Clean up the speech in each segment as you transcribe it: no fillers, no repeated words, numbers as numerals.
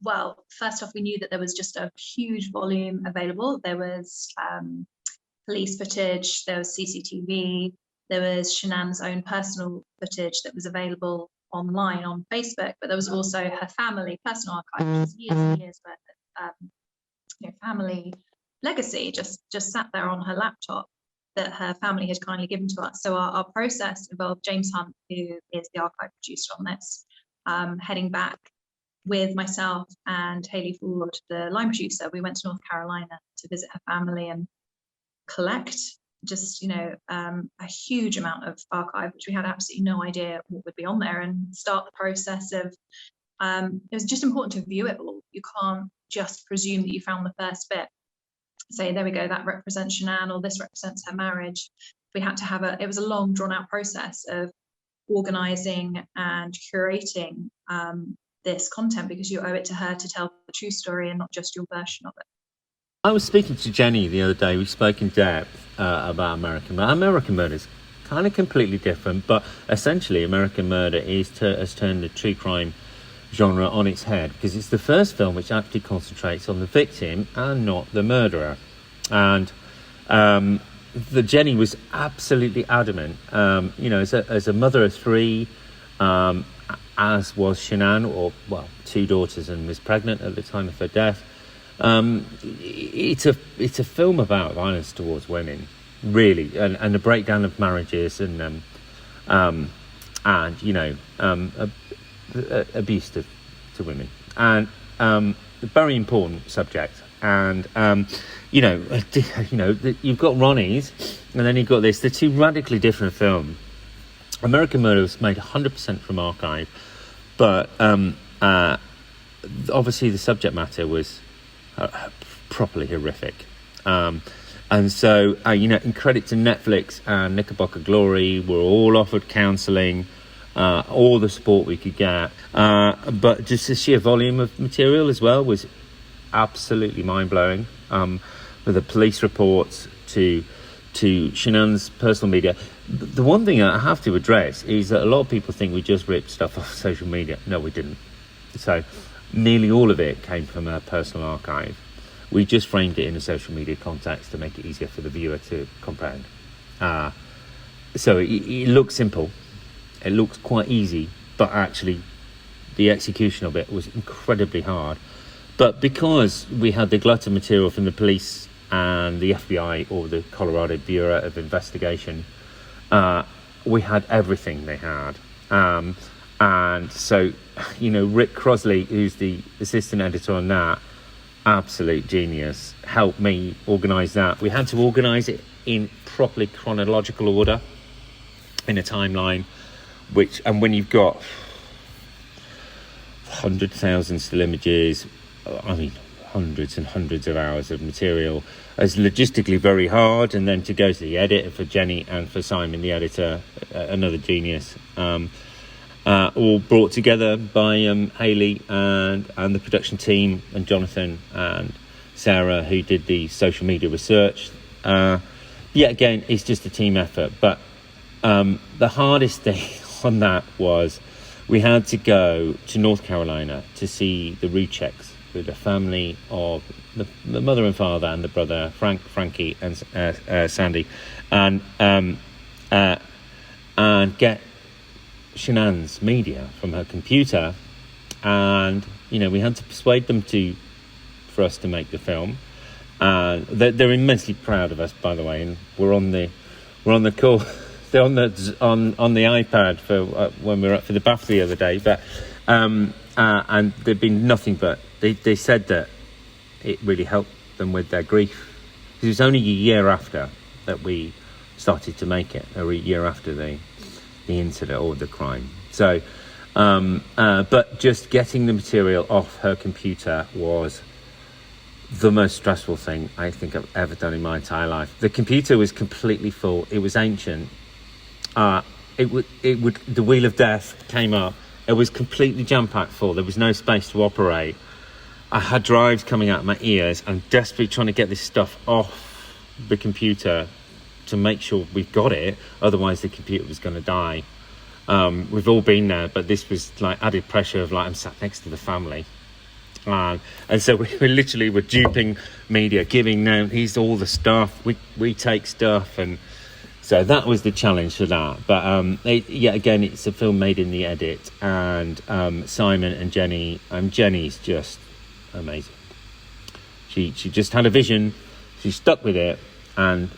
well, first off, we knew that there was just a huge volume available. There was police footage, there was CCTV, there was Shanann's own personal footage that was available online on Facebook, but there was also her family personal archive, which is years and years worth of family legacy just sat there on her laptop that her family had kindly given to us. So our process involved James Hunt, who is the archive producer on this, heading back with myself and Hayley Ford, the line producer. We went to North Carolina to visit her family and collect just a huge amount of archive, which we had absolutely no idea what would be on there, and start the process of it was just important to view it all. You can't just presume that you found the first bit, say there we go, that represents Shanann, or this represents her marriage. We had to have it was a long drawn out process of organizing and curating this content, because you owe it to her to tell the true story and not just your version of it. I was speaking to Jenny the other day. We spoke in depth about American Murder. American Murder is kind of completely different, but essentially American Murder has turned the true crime genre on its head, because it's the first film which actually concentrates on the victim and not the murderer. And the Jenny was absolutely adamant. As a mother of three, as was Shanann, 2 daughters, and was pregnant at the time of her death. It's a film about violence towards women, really, and the breakdown of marriages and abuse to women, and a very important subject. And you've got Ronnie's, and then you've got this. They're two radically different films. American Murder was made 100% from archive, but obviously the subject matter was properly horrific. And so, in credit to Netflix and Knickerbocker Glory, we're all offered counselling, all the support we could get. But just the sheer volume of material as well was absolutely mind-blowing. With the police reports to Shanann's personal media. The one thing I have to address is that a lot of people think we just ripped stuff off social media. No, we didn't. So nearly all of it came from her personal archive. We just framed it in a social media context to make it easier for the viewer to comprehend. So it looks simple, it looks quite easy, but actually the execution of it was incredibly hard. But because we had the glut of material from the police and the FBI, or the Colorado Bureau of Investigation, we had everything they had. And so, Rick Crosley, who's the assistant editor on that, absolute genius, helped me organise that. We had to organise it in properly chronological order, in a timeline, and when you've got 100,000 still images, hundreds and hundreds of hours of material, is logistically very hard. And then to go to the edit for Jenny and for Simon, the editor, another genius, all brought together by Hayley and the production team, and Jonathan and Sarah, who did the social media research. Again, it's just a team effort. But the hardest thing on that was we had to go to North Carolina to see the Ruchecks, with the family of the mother and father and the brother, Frankie and Sandy, and get Shanann's media from her computer. And we had to persuade them for us to make the film. They're immensely proud of us, by the way, and we're on the call. They're on the iPad for when we were up for the BAFTA the other day, but and they've been nothing but they said that it really helped them with their grief. It was only a year after that we started to make it, a year after the incident or the crime. So, but just getting the material off her computer was the most stressful thing I think I've ever done in my entire life. The computer was completely full. It was ancient. The wheel of death came up. It was completely jam-packed full. There was no space to operate. I had drives coming out of my ears. I'm desperately trying to get this stuff off the computer to make sure we've got it. Otherwise, the computer was going to die. We've all been there, but this was like added pressure of I'm sat next to the family. And so we literally were duping media, giving them, here's all the stuff, we take stuff, and so that was the challenge for that. But again, it's a film made in the edit, and Simon and Jenny, Jenny's just amazing. She just had a vision, she stuck with it, and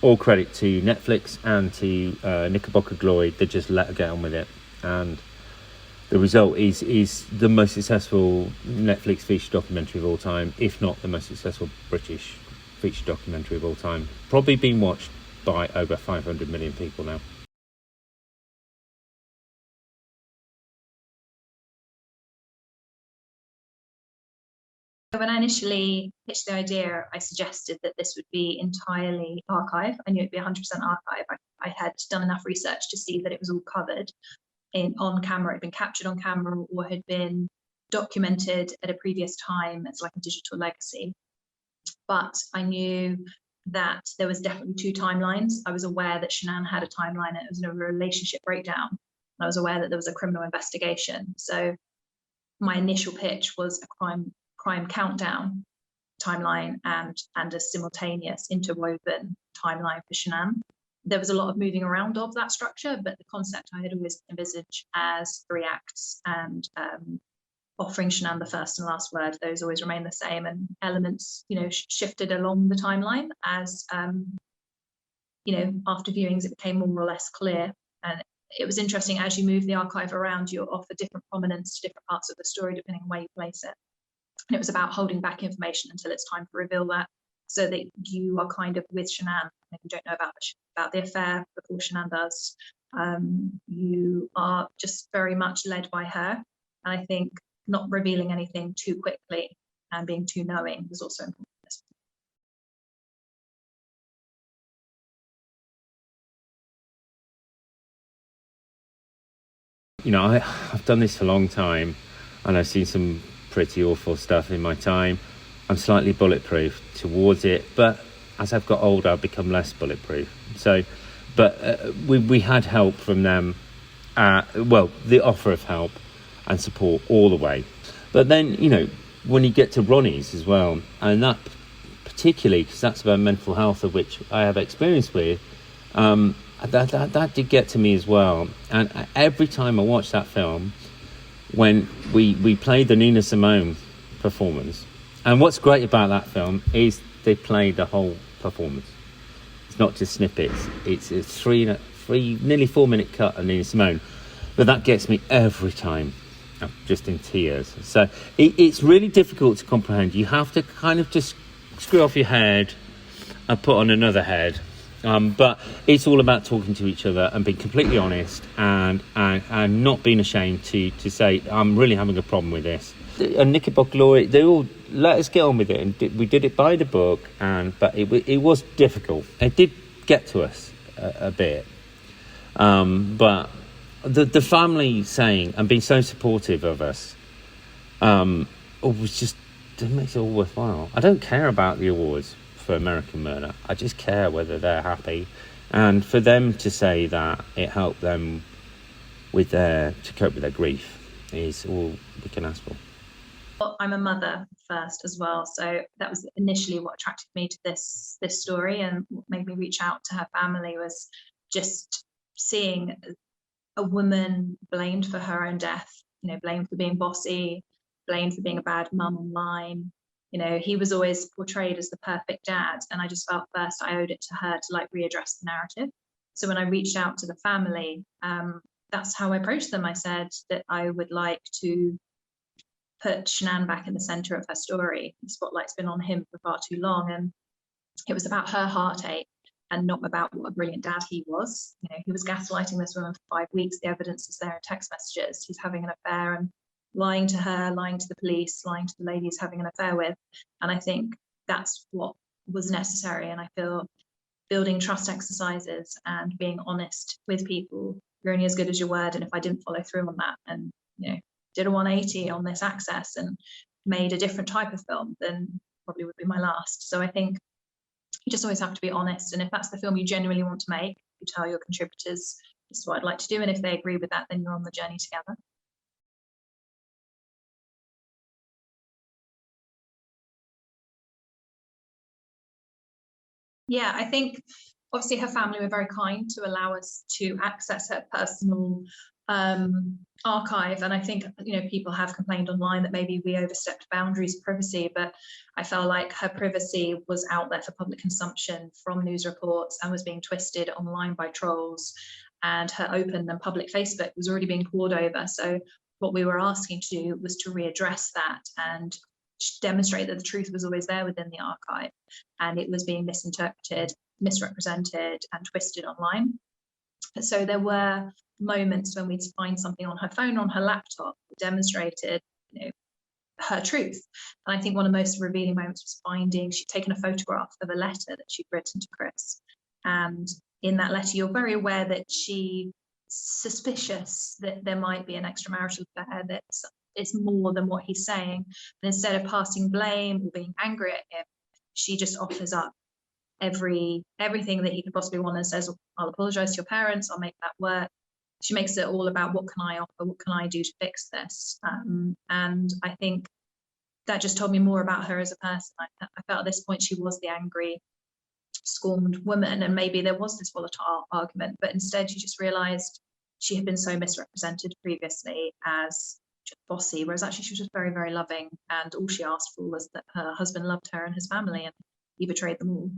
all credit to Netflix and to Knickerbocker Glory. They just let her get on with it, and the result is the most successful Netflix feature documentary of all time, if not the most successful British feature documentary of all time. Probably been watched by over 500 million people now. When I initially pitched the idea, I suggested that this would be entirely archive. I knew it'd be 100% archive. I had done enough research to see that it was all covered on camera, had been captured on camera, or had been documented at a previous time as like a digital legacy. But I knew that there was definitely two timelines. I was aware that Shanann had a timeline, and it was a relationship breakdown. And I was aware that there was a criminal investigation. So my initial pitch was a crime countdown timeline and a simultaneous interwoven timeline for Shanann. There was a lot of moving around of that structure, but the concept I had always envisaged as 3 acts, and offering Shanann the first and last word, those always remain the same, and elements, shifted along the timeline as, after viewings, it became more or less clear. And it was interesting, as you move the archive around, you offer different prominence to different parts of the story, depending on where you place it. And it was about holding back information until it's time to reveal that, so that you are kind of with Shanann. If you don't know about the affair before Shanann does, you are just very much led by her. And I think not revealing anything too quickly and being too knowing was also important. I've done this for a long time, and I've seen some pretty awful stuff in my time. I'm slightly bulletproof towards it, but as I've got older, I've become less bulletproof. So, but we had help from them. The offer of help and support all the way. But then, when you get to Ronnie's as well, and that particularly, because that's about mental health, of which I have experience with, that did get to me as well. And every time I watch that film, when we played the Nina Simone performance, and what's great about that film is they play the whole performance. It's not just snippets. It's a nearly 4 minute cut of Nina Simone, but that gets me every time. I'm just in tears. So it's really difficult to comprehend. You have to kind of just screw off your head and put on another head. But it's all about talking to each other and being completely honest, and not being ashamed to say, I'm really having a problem with this. And Knickerbocker Glory, they all let us get on with it, and we did it by the book. But it was difficult. It did get to us a bit. But the family saying and being so supportive of us, was just, it makes it all worthwhile. I don't care about the awards for American Murder. I just care whether they're happy, and for them to say that it helped them to cope with their grief is all we can ask for. Well, I'm a mother first as well, so that was initially what attracted me to this story, and what made me reach out to her family was just seeing a woman blamed for her own death, blamed for being bossy, blamed for being a bad mum online. He was always portrayed as the perfect dad, and I just felt first I owed it to her to readdress the narrative. So when I reached out to the family, that's how I approached them. I said that I would like to put Shanann back in the center of her story. The spotlight's been on him for far too long, and it was about her heartache and not about what a brilliant dad he was. He was gaslighting this woman for 5 weeks. The evidence is there in text messages. He's having an affair and lying to her, lying to the police, lying to the lady he's having an affair with. And I think that's what was necessary. And I feel building trust exercises and being honest with people, you're only as good as your word. And if I didn't follow through on that, and did a 180 on this access and made a different type of film, then probably would be my last. So I think you just always have to be honest. And if that's the film you genuinely want to make, you tell your contributors, this is what I'd like to do. And if they agree with that, then you're on the journey together. Yeah, I think obviously her family were very kind to allow us to access her personal archive, and I think, you know, people have complained online that maybe we overstepped boundaries of privacy, but I felt like her privacy was out there for public consumption from news reports and was being twisted online by trolls, and her open and public Facebook was already being poured over. So what we were asking to do was to readdress that and demonstrate that the truth was always there within the archive, and it was being misinterpreted, misrepresented and twisted online. So there were moments when we'd find something on her phone, on her laptop, that demonstrated, you know, her truth. And I think one of the most revealing moments was finding she'd taken a photograph of a letter that she'd written to Chris, and in that letter you're very aware that she's suspicious that there might be an extramarital affair, that it's more than what he's saying. And instead of passing blame or being angry at him, she just offers up everything that he could possibly want, and says, I'll apologize to your parents, I'll make that work. She makes it all about, what can I offer, what can I do to fix this? And I think that just told me more about her as a person. I felt at this point she was the angry, scorned woman, and maybe there was this volatile argument, but instead she just realized she had been so misrepresented previously as just bossy, whereas actually she was just very, very loving, and all she asked for was that her husband loved her and his family, and he betrayed them all.